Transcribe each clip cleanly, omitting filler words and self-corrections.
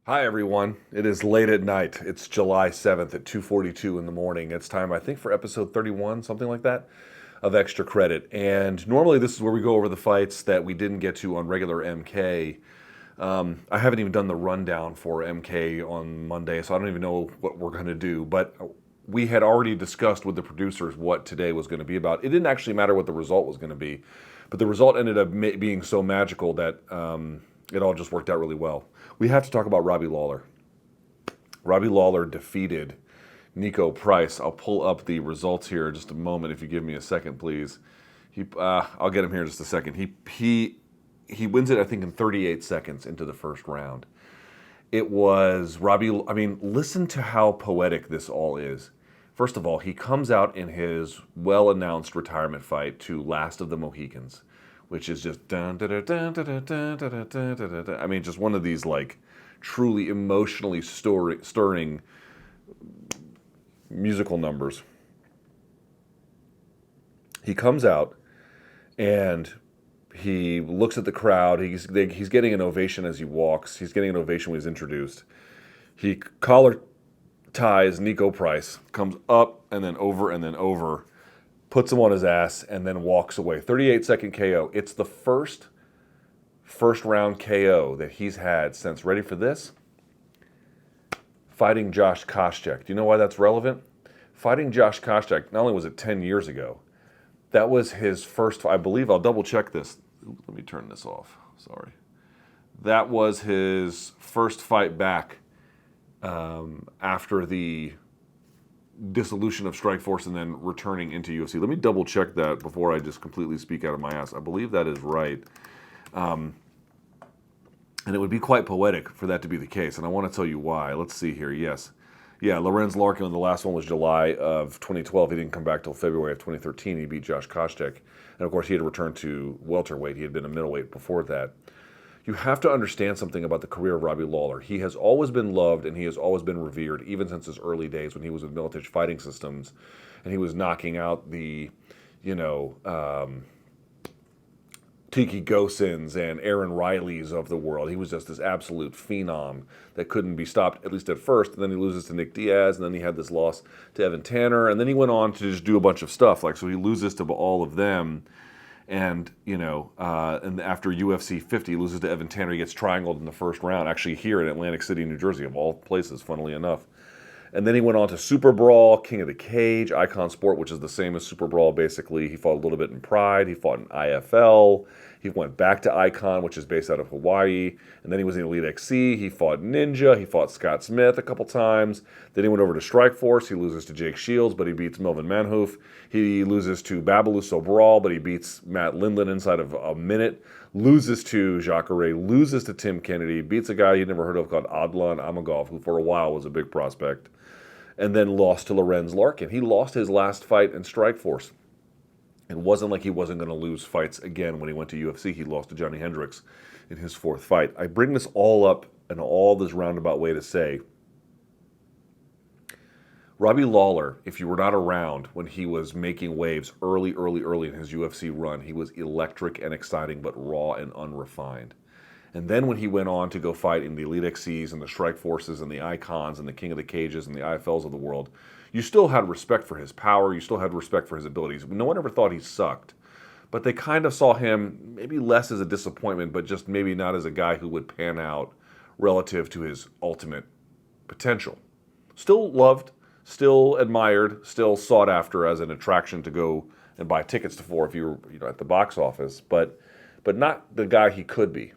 Hi everyone. It is late at night. It's July 7th at 2:42 in the morning. It's time I think for episode 31, something like that, of Extra Credit. And normally this is where we go over the fights that we didn't get to on regular MK. I haven't even done the rundown for MK on Monday, so I don't even know what we're going to do, but we had already discussed with the producers what today was going to be about. It didn't actually matter what the result was going to be, but the result ended up being so magical that it all just worked out really well. We have to talk about Robbie Lawler. Robbie Lawler defeated Niko Price. I'll pull up the results here in just a moment if you give me a second, please. I'll get him here in just a second. He wins it, I think, in 38 seconds into the first round. It was Robbie. I mean, listen to how poetic this all is. First of all, he comes out in his well-announced retirement fight to Last of the Mohicans, which is just dun, dun, dun, dun, dun, dun, dun, dun, dun, dun. I mean, just one of these like truly emotionally stirring musical numbers. He comes out and he looks at the crowd. He's getting an ovation as he walks. He's getting an ovation when he's introduced. He collar ties Niko Price, comes up and then over, puts him on his ass, and then walks away. 38-second KO. It's the first round KO that he's had since, ready for this? Fighting Josh Koscheck. Do you know why that's relevant? Fighting Josh Koscheck, not only was it 10 years ago, that was his first, I believe, I'll double check this. Let me turn this off. Sorry. That was his first fight back after the dissolution of Strikeforce and then returning into UFC. Let me double check that before I just completely speak out of my ass. I believe that is right. And it would be quite poetic for that to be the case. And I want to tell you why. Let's see here. Yes. Yeah, Lorenz Larkin, the last one was July of 2012. He didn't come back till February of 2013. He beat Josh Koscheck. And of course, he had returned to welterweight. He had been a middleweight before that. You have to understand something about the career of Robbie Lawler. He has always been loved and he has always been revered, even since his early days when he was with Militich Fighting Systems and he was knocking out the, Tiki Gosens and Aaron Rileys of the world. He was just this absolute phenom that couldn't be stopped, at least at first. And then he loses to Nick Diaz, and then he had this loss to Evan Tanner, and then he went on to just do a bunch of stuff. So he loses to all of them. And, and after UFC 50, he loses to Evan Tanner. He gets triangled in the first round, actually here in Atlantic City, New Jersey, of all places, funnily enough. And then he went on to Super Brawl, King of the Cage, Icon Sport, which is the same as Super Brawl, basically. He fought a little bit in Pride. He fought in IFL. He went back to Icon, which is based out of Hawaii. And then he was in Elite XC. He fought Ninja. He fought Scott Smith a couple times. Then he went over to Strikeforce. He loses to Jake Shields, but he beats Melvin Manhoef. He loses to Babalu Sobral, but he beats Matt Lindland inside of a minute. Loses to Jacare. Loses to Tim Kennedy. Beats a guy you'd never heard of called Adlan Amagov, who for a while was a big prospect. And then lost to Lorenz Larkin. He lost his last fight in Strikeforce. It wasn't like he wasn't going to lose fights again when he went to UFC. He lost to Johnny Hendricks in his fourth fight. I bring this all up in all this roundabout way to say, Robbie Lawler, if you were not around when he was making waves early in his UFC run, he was electric and exciting, but raw and unrefined. And then when he went on to go fight in the Elite XCs and the Strike Forces and the Icons and the King of the Cages and the IFLs of the world, you still had respect for his power. You still had respect for his abilities. No one ever thought he sucked. But they kind of saw him maybe less as a disappointment, but just maybe not as a guy who would pan out relative to his ultimate potential. Still loved, still admired, still sought after as an attraction to go and buy tickets to for if you were at the box office, but not the guy he could be.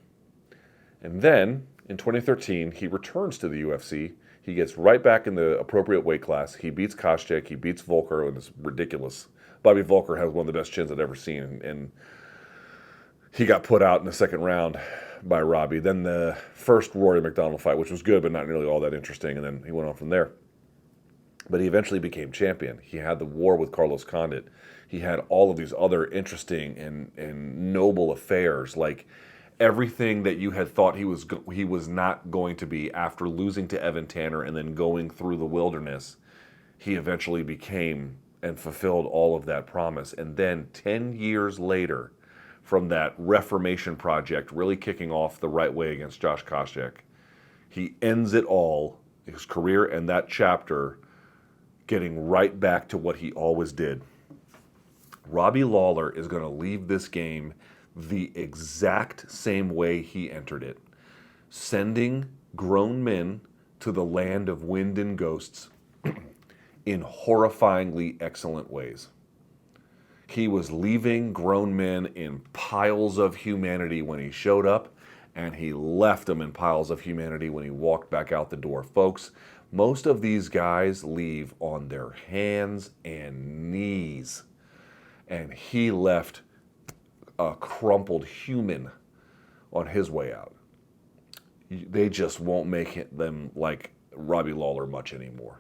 And then, in 2013, he returns to the UFC. He gets right back in the appropriate weight class. He beats Koscheck. He beats Volker, and it's ridiculous. Bobby Volker has one of the best chins I've ever seen, and he got put out in the second round by Robbie. Then the first Rory McDonald fight, which was good, but not nearly all that interesting, and then he went on from there. But he eventually became champion. He had the war with Carlos Condit. He had all of these other interesting and noble affairs, like everything that you had thought he was not going to be after losing to Evan Tanner and then going through the wilderness. He eventually became and fulfilled all of that promise. And then 10 years later, from that Reformation project really kicking off the right way against Josh Koscheck, He ends it all, his career and that chapter, getting right back to what he always did. Robbie Lawler is going to leave this game the exact same way he entered it, sending grown men to the land of wind and ghosts in horrifyingly excellent ways. He was leaving grown men in piles of humanity when he showed up, and he left them in piles of humanity when he walked back out the door. Folks, most of these guys leave on their hands and knees, and he left a crumpled human on his way out. They just won't make them like Robbie Lawler much anymore.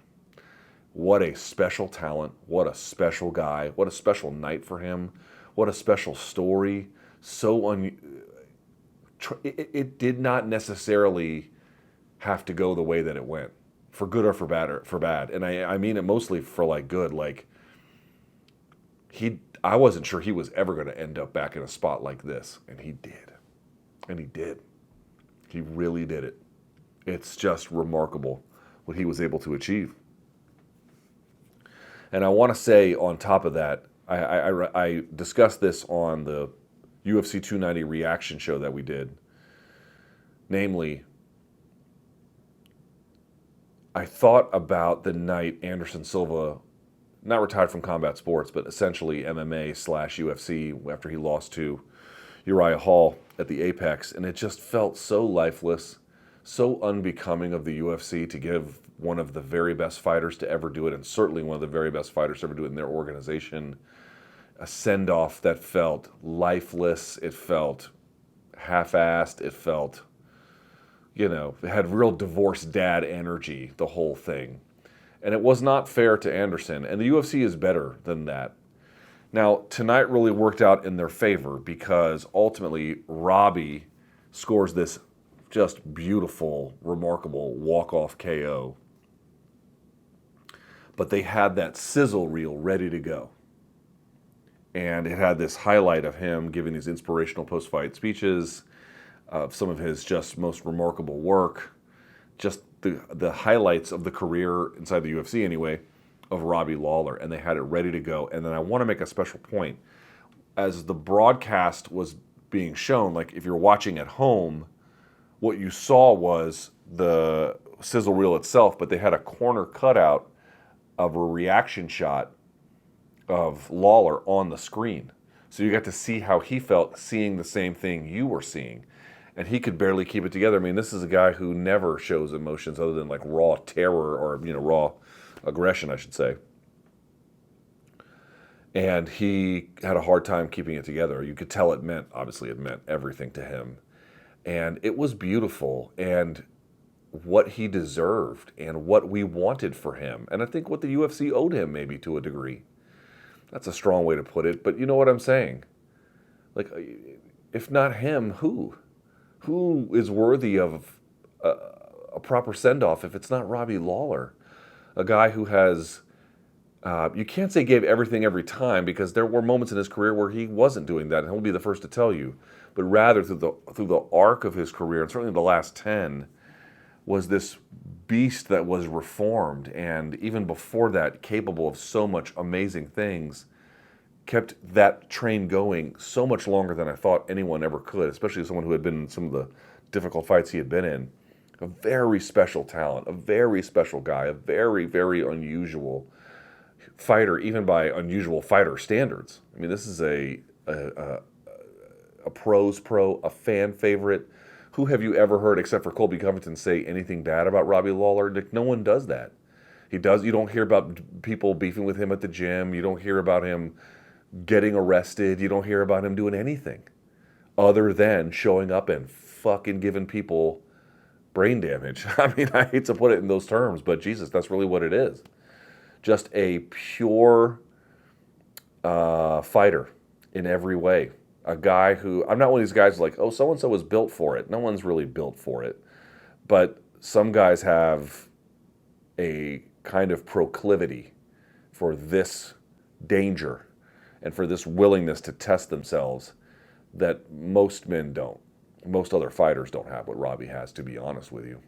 What a special talent. What a special guy. What a special night for him. What a special story. It did not necessarily have to go the way that it went, for good or for bad. And I mean it mostly for like good. Like I wasn't sure he was ever going to end up back in a spot like this, and he did. And he did. He really did it. It's just remarkable what he was able to achieve. And I want to say on top of that, I discussed this on the UFC 290 reaction show that we did. Namely, I thought about the night Anderson Silva, not retired from combat sports, but essentially MMA/UFC after he lost to Uriah Hall at the Apex, and it just felt so lifeless, so unbecoming of the UFC to give one of the very best fighters to ever do it, and certainly one of the very best fighters to ever do it in their organization, a send-off that felt lifeless, it felt half-assed, it felt, it had real divorced dad energy, the whole thing. And it was not fair to Anderson, and the UFC is better than that. Now, tonight really worked out in their favor because ultimately Robbie scores this just beautiful, remarkable walk-off KO. But they had that sizzle reel ready to go. And it had this highlight of him giving these inspirational post-fight speeches, of some of his just most remarkable work, just the highlights of the career inside the UFC anyway, of Robbie Lawler, and they had it ready to go. And then I want to make a special point. As the broadcast was being shown, like if you're watching at home, what you saw was the sizzle reel itself, but they had a corner cutout of a reaction shot of Lawler on the screen. So you got to see how he felt seeing the same thing you were seeing. And he could barely keep it together. I mean, this is a guy who never shows emotions other than like raw terror or, raw aggression, I should say. And he had a hard time keeping it together. You could tell it meant everything to him. And it was beautiful, and what he deserved and what we wanted for him. And I think what the UFC owed him, maybe to a degree. That's a strong way to put it, but you know what I'm saying. Like, if not him, who? Who is worthy of a proper send-off if it's not Robbie Lawler? A guy who has, you can't say gave everything every time, because there were moments in his career where he wasn't doing that, and he'll be the first to tell you. But rather, through the arc of his career, and certainly the last 10, was this beast that was reformed, and even before that, capable of so much amazing things, kept that train going so much longer than I thought anyone ever could, especially someone who had been in some of the difficult fights he had been in. A very special talent, a very special guy, a very, very unusual fighter, even by unusual fighter standards. I mean, this is a pro's pro, a fan favorite. Who have you ever heard, except for Colby Covington, say anything bad about Robbie Lawler? No one does that. You don't hear about people beefing with him at the gym. You don't hear about him getting arrested. You don't hear about him doing anything other than showing up and fucking giving people brain damage. I mean, I hate to put it in those terms, but Jesus, that's really what it is. Just a pure fighter in every way. A guy who, I'm not one of these guys like, oh, so-and-so was built for it. No one's really built for it. But some guys have a kind of proclivity for this danger and for this willingness to test themselves that most men don't. Most other fighters don't have what Robbie has, to be honest with you.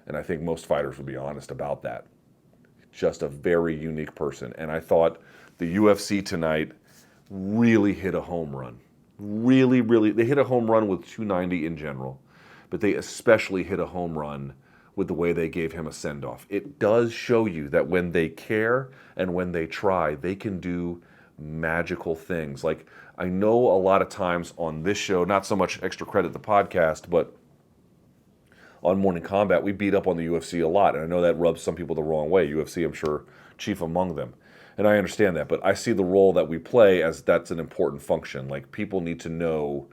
And I think most fighters would be honest about that. Just a very unique person. And I thought the UFC tonight really hit a home run. Really, really, they hit a home run with 290 in general, but they especially hit a home run with the way they gave him a send-off. It does show you that when they care and when they try, they can do magical things. Like, I know a lot of times on this show, not so much extra credit the podcast, but on Morning Kombat, we beat up on the UFC a lot, and I know that rubs some people the wrong way. UFC, I'm sure, chief among them. And I understand that, but I see the role that we play as that's an important function. Like, people need to know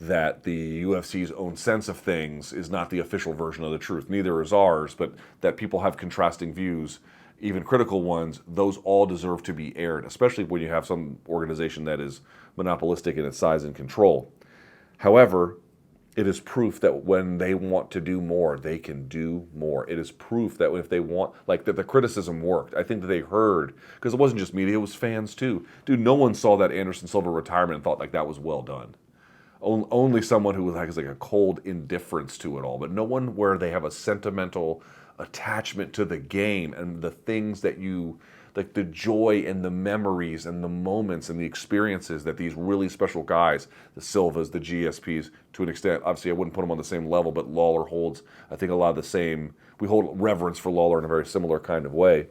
that the UFC's own sense of things is not the official version of the truth. Neither is ours, but that people have contrasting views, even critical ones. Those all deserve to be aired, especially when you have some organization that is monopolistic in its size and control. However, it is proof that when they want to do more, they can do more. It is proof that if they want, like, that the criticism worked. I think that they heard, because it wasn't just media, it was fans too. Dude, no one saw that Anderson Silva retirement and thought like that was well done. Only someone who has like a cold indifference to it all, but no one where they have a sentimental attachment to the game and the things that you, like the joy and the memories and the moments and the experiences that these really special guys, the Silvas, the GSPs, to an extent, obviously I wouldn't put them on the same level, but Lawler holds, I think, a lot of the same, we hold reverence for Lawler in a very similar kind of way.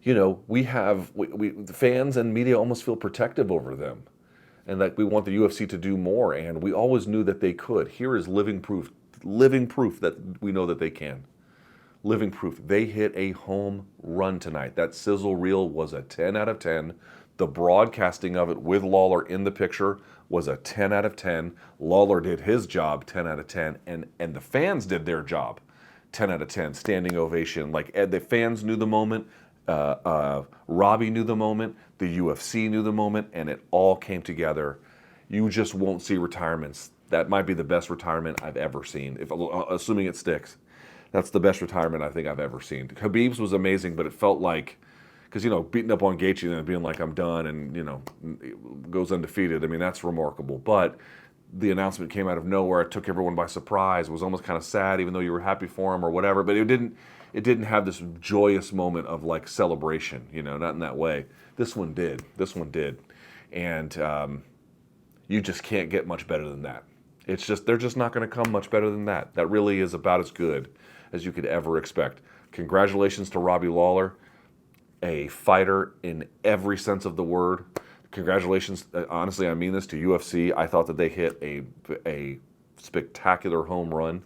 You know, the fans and media almost feel protective over them, and that we want the UFC to do more, and we always knew that they could. Here is living proof that we know that they can. Living proof. They hit a home run tonight. That sizzle reel was a 10 out of 10. The broadcasting of it with Lawler in the picture was a 10 out of 10. Lawler did his job, 10 out of 10, and the fans did their job, 10 out of 10. Standing ovation. Like, the fans knew the moment. Robbie knew the moment, the UFC knew the moment, and it all came together. You just won't see retirements. That might be the best retirement I've ever seen, assuming it sticks. That's the best retirement I think I've ever seen. Khabib's was amazing, but it felt like, because, you know, beating up on Gaethje and then being like, I'm done, and, you know, goes undefeated. I mean, that's remarkable. But the announcement came out of nowhere. It took everyone by surprise. It was almost kind of sad, even though you were happy for him or whatever. But it didn't have this joyous moment of like celebration, you know, not in that way. This one did. And you just can't get much better than that. It's just, they're just not going to come much better than that. That really is about as good as you could ever expect. Congratulations to Robbie Lawler, a fighter in every sense of the word. Congratulations, honestly, I mean this, to UFC. I thought that they hit a spectacular home run.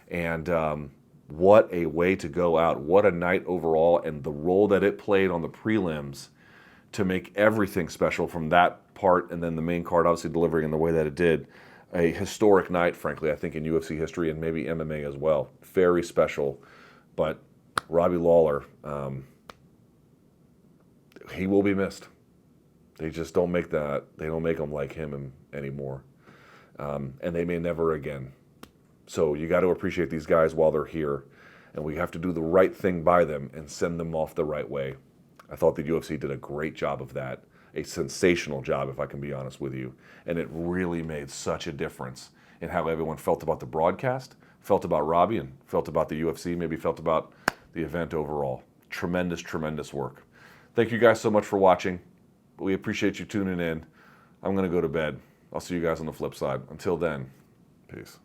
And what a way to go out. What a night overall, and the role that it played on the prelims to make everything special from that part, and then the main card obviously delivering in the way that it did. A historic night, frankly, I think, in UFC history and maybe MMA as well. Very special. But Robbie Lawler, he will be missed. They just don't make that. They don't make them like him anymore. And they may never again. So you got to appreciate these guys while they're here. And we have to do the right thing by them and send them off the right way. I thought the UFC did a great job of that. A sensational job, if I can be honest with you. And it really made such a difference in how everyone felt about the broadcast, felt about Robbie, and felt about the UFC, maybe felt about the event overall. Tremendous, tremendous work. Thank you guys so much for watching. We appreciate you tuning in. I'm going to go to bed. I'll see you guys on the flip side. Until then, peace.